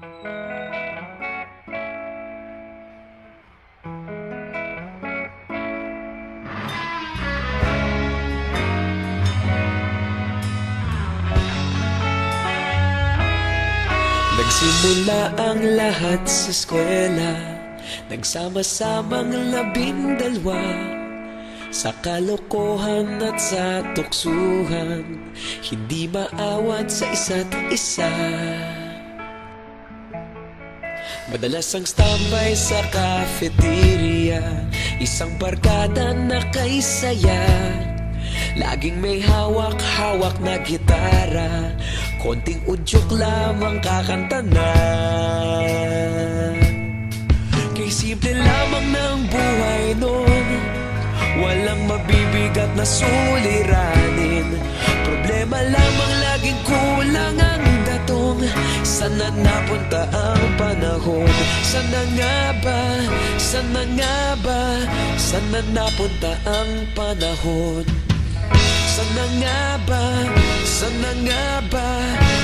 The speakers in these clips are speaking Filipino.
Nagsimula ang lahat sa eskwela, nagsama-samang 12 sa kalokohan at sa tuksuhan, hindi maawat sa isa't isa. Madalas ang standby sa cafeteria, isang barkada na kay saya. Laging may hawak-hawak na gitara, konting udyok lamang kakanta na. Kay simple lamang ng buhay nun, walang mabibigat na suliranin. Problema lamang laging kulang ang datong. Sana napunta ang panahon? Sana nga ba? Sana nga ba? Sana napunta ang panahon? Sana nga ba? Sana nga ba?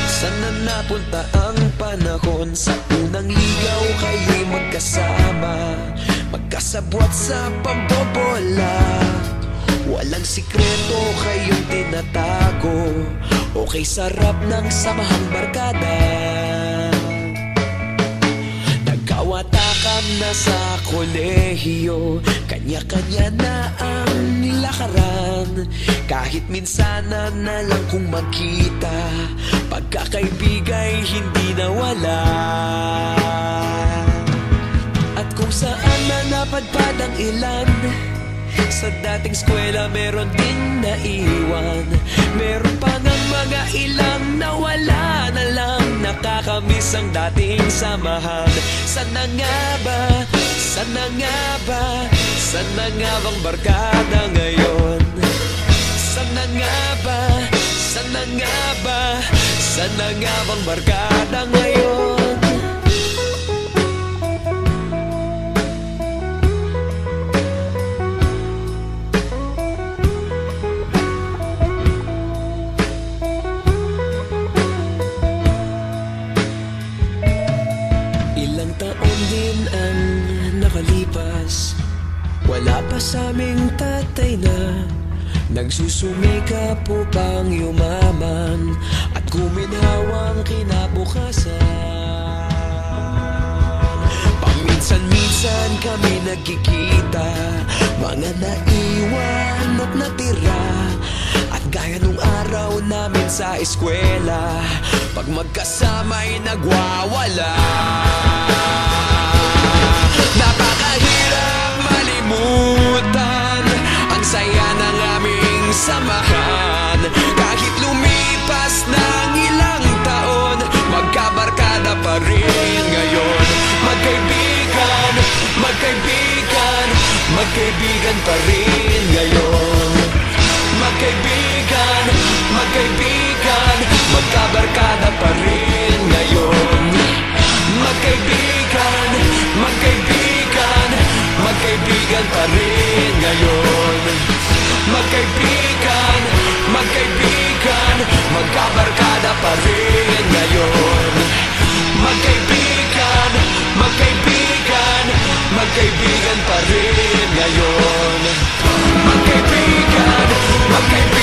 Sana napunta ang panahon? Sa unang ligaw kayo'y magkasama, magkasabwat sa pambobola. Walang sikreto kayong tinatago, okay sarap ng samahang barkada. Nagkawatakan na sa kolehiyo, kanya-kanya na ang nilakaran. Kahit minsanan na lang kung magkita, pagkakaibigay hindi nawala. At kung saan na napadpad ang ilan, sa dating eskwela meron din naiwan. Meron pa ngang mga ilang nawala na lang, nakakamiss ang dating samahan. Sana nga ba? Sana nga ba? Sana nga bang barkada ngayon? Sana nga ba? Sana nga ba? Sana nga bang barkada ngayon? Ilang taon din ang nakalipas, wala pa sa aming tatay na nagsusumikap upang yumaman at guminhawang kinabukasan. Paminsan-minsan kami nagkikita, mga naiwan at natira. At gaya nung araw namin sa eskwela, pag magkasama'y nagwawala. Napakahirap malimutan ang saya ng aming samahan. Kahit lumipas ng ilang taon, magkabarkada pa rin ngayon. Magkaibigan, magkaibigan, magkaibigan pa rin ngayon. Magkaibigan, magkaibigan, magkabarkada pa rin ngayon. Magkaibigan, magkaibigan, magkaibigan pa rin ngayon. Magkaibigan, magkaibigan, magkabarkada pa rin ngayon. Magkaibigan, magkaibigan, magkaibigan pa rin ngayon. Magkaibigan, magkaibigan,